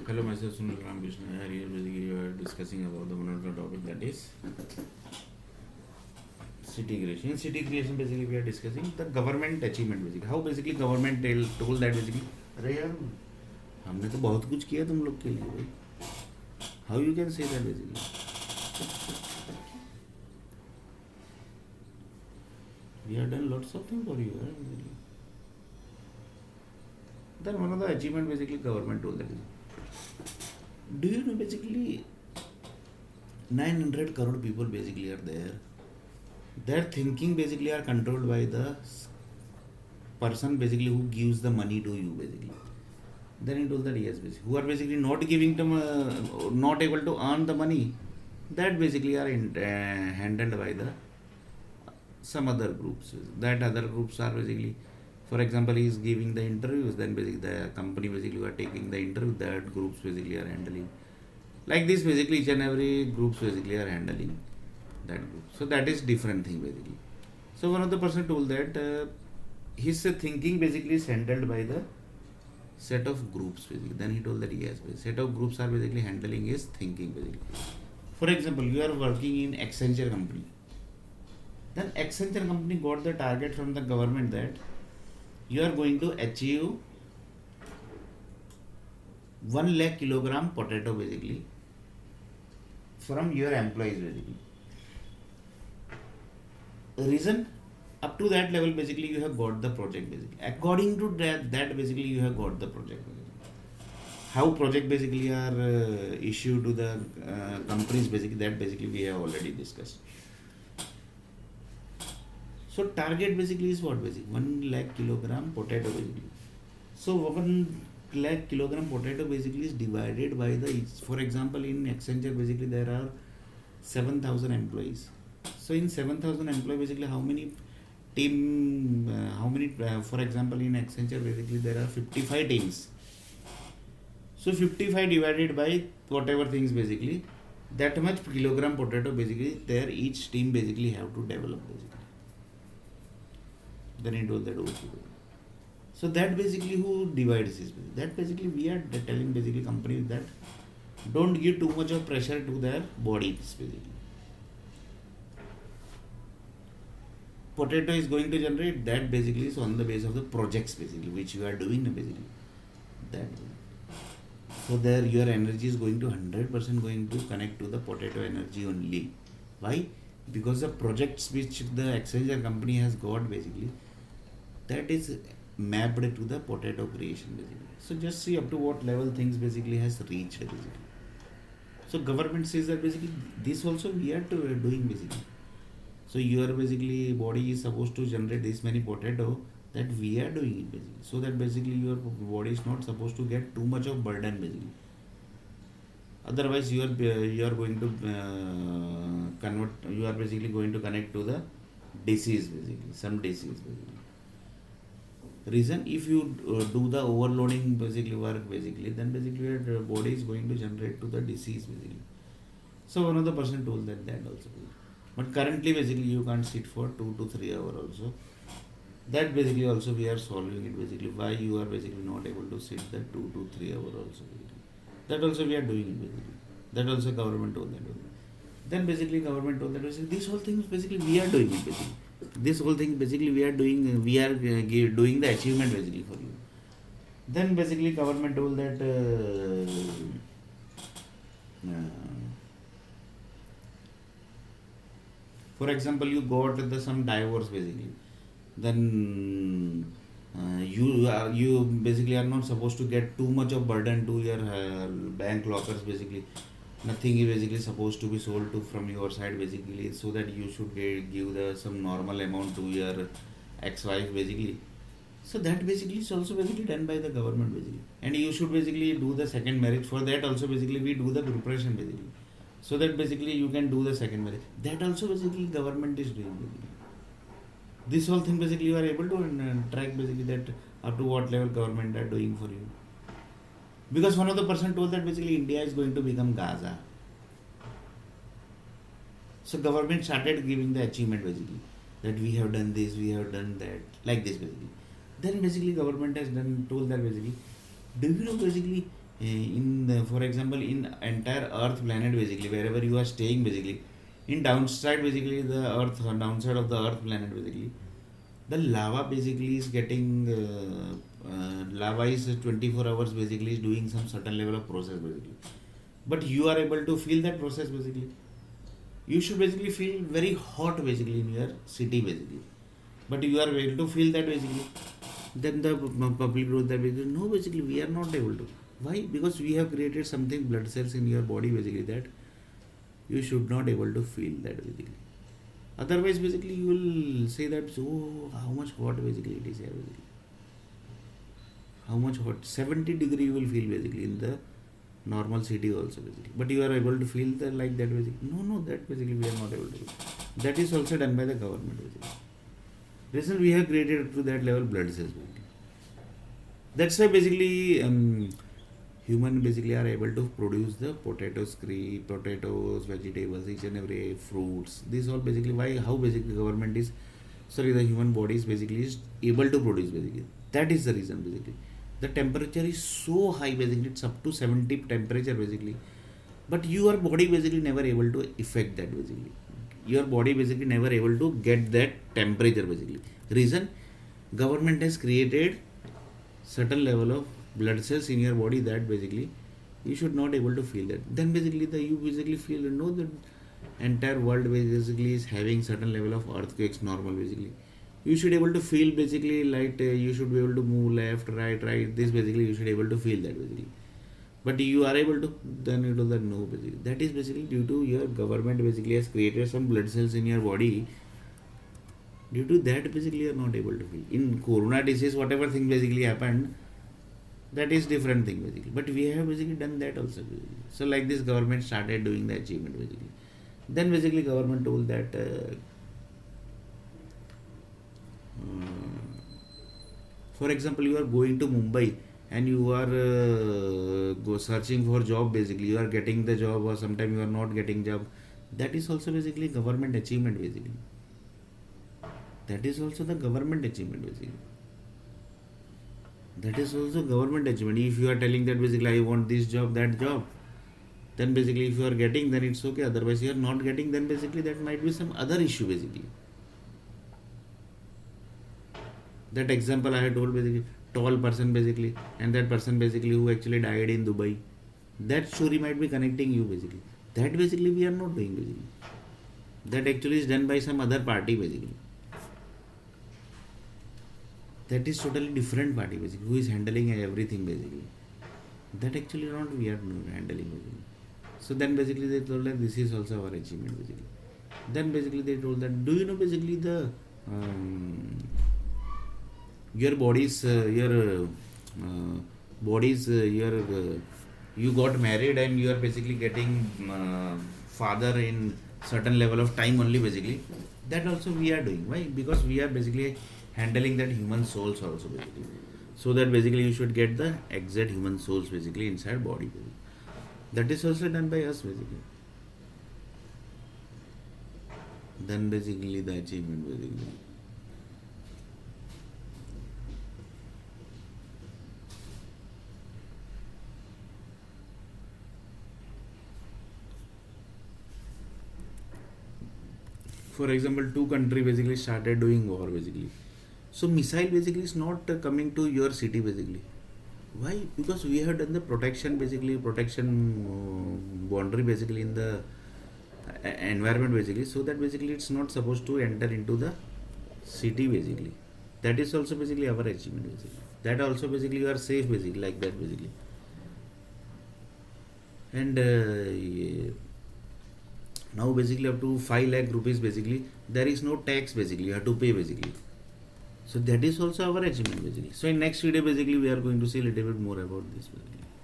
Hello, myself Sunil Krishna. Here basically we are discussing about the one of the topic, that is city creation. In city creation, basically we are discussing the government achievement, basically how basically government told that basically अरे यार हमने तो बहुत कुछ किया तुम लोग के लिए भाई. How you can say that basically? We have done lots of things for you. Basically. Then one of the achievement basically government told that is. Do you know basically 900 crore people basically are there. Their thinking basically are controlled by the person basically who gives the money to you basically. Then he told that yes, basically who are basically not giving them, not able to earn the money, that basically are handled by the some other groups. That other groups are basically, for example, he is giving the interviews, then basically the company basically who are taking the interview, that groups basically are handling. Like this basically each and every groups basically are handling that group. So that is different thing basically. So one of the person told that his thinking basically is handled by the set of groups basically. Then he told that yes, set of groups are basically handling his thinking basically. For example, you are working in Accenture company. Then Accenture company got the target from the government that you are going to achieve 1 lakh kilogram potato basically from your employees basically. Reason, up to that level basically you have got the project basically. According to that basically you have got the project basically. How project basically are issued to the companies basically, that basically we have already discussed. So target basically is what basically 1 lakh kilogram potato basically. So 1 lakh kilogram potato basically is divided by the, for example in Accenture basically there are 7,000 employees. So in 7,000 employees basically how many team, for example in Accenture basically there are 55 teams. So 55 divided by whatever things basically, that much kilogram potato basically there each team basically have to develop basically. Then he told that okay. So that basically who divides this? That basically we are telling basically companies that don't give too much of pressure to their bodies basically. Potato is going to generate, that basically is on the basis of the projects basically which you are doing basically. That so there your energy is going to 100% going to connect to the potato energy only. Why? Because the projects which the Accenture company has got basically, that is mapped to the potato creation basically. So just see up to what level things basically has reached basically. So government says that basically this also we are doing basically. So your basically body is supposed to generate this many potato, that we are doing it basically. So that basically your body is not supposed to get too much of burden basically. Otherwise you are going to convert, you are basically going to connect to the disease basically, some disease basically. Reason, if you do the overloading basically work basically, then basically your body is going to generate to the disease basically. So one of the person told that also. But currently basically you can't sit for 2 to 3 hours also. That basically also we are solving it basically. Why you are basically not able to sit the 2 to 3 hours also basically. That also we are doing it basically. That also government told that. Then basically government told that basically these whole things basically we are doing it basically. This whole thing basically we are doing, doing the achievement basically for you. Then basically government told that for example you got some divorce basically, then you basically are not supposed to get too much of burden to your bank lockers basically. Nothing is basically supposed to be sold to from your side basically, so that you should give some normal amount to your ex-wife basically. So that basically is also basically done by the government basically. And you should basically do the second marriage. For that also basically we do the preparation basically, so that basically you can do the second marriage. That also basically government is doing basically. This whole thing basically you are able to track basically that up to what level government are doing for you. Because one of the person told that basically India is going to become Gaza. So government started giving the achievement basically, that we have done this, we have done that, like this basically. Then basically government has told that basically, do you know basically For example, in entire Earth planet basically, wherever you are staying basically, in downside basically the Earth, downside of the Earth planet basically, the lava basically is getting, lava is 24 hours basically is doing some certain level of process basically. But you are able to feel that process basically. You should basically feel very hot basically in your city basically. But you are able to feel that basically. Then the public knows that basically, no, basically we are not able to. Why? Because we have created something, blood cells in your body basically, that you should not able to feel that basically. Otherwise basically you will say that, so how much hot basically it is here basically. How much hot? 70 degree you will feel basically in the normal city also basically. But you are able to feel the like that basically. No, that basically we are not able to do. That is also done by the government basically. Reason we have created to that level blood cells basically. That's why basically human basically are able to produce the potatoes, vegetables, each and every fruits. This all basically why, how basically government is, the human body is basically is able to produce basically. That is the reason basically. The temperature is so high basically, it's up to 70 temperature basically. But your body basically never able to affect that basically. Your body basically never able to get that temperature basically. Reason, government has created certain level of blood cells in your body that basically you should not able to feel that. Then basically you basically feel, the entire world basically is having certain level of earthquakes normal basically. You should able to feel basically like you should be able to move left, right. This basically you should able to feel that basically. But you are able to, then you do that, no basically. That is basically due to your government basically has created some blood cells in your body. Due to that basically you are not able to feel. In corona disease, whatever thing basically happened, that is different thing basically. But we have basically done that also basically. So like this government started doing the achievement basically. Then basically government told that for example, you are going to Mumbai and you are searching for job basically. You are getting the job or sometimes you are not getting job. That is also basically government achievement basically. That is also the government achievement basically. That is also government achievement. If you are telling that basically I want this job, that job, then basically if you are getting, then it's okay. Otherwise you are not getting, then basically that might be some other issue basically. That example I had told basically, tall person basically, and that person basically who actually died in Dubai. That story might be connecting you basically. That basically we are not doing basically. That actually is done by some other party basically. That is totally different party basically, who is handling everything basically. That actually not we are handling basically. So then basically they told that this is also our achievement basically. Then basically they told that, do you know basically the your bodies, you got married and you are basically getting father in certain level of time only basically. That also we are doing. Why? Because we are basically handling that human souls also basically. So that basically you should get the exact human souls basically inside body basically. That is also done by us basically. Then basically the achievement basically. For example, two countries basically started doing war basically. So missile basically is not coming to your city basically. Why? Because we have done the protection basically, boundary basically in the environment basically, so that basically it's not supposed to enter into the city basically. That is also basically our achievement basically. That also basically you are safe basically, like that basically. And now basically up to 5 lakh rupees basically, there is no tax basically, you have to pay basically. So that is also our achievement basically. So in next video basically we are going to see a little bit more about this basically.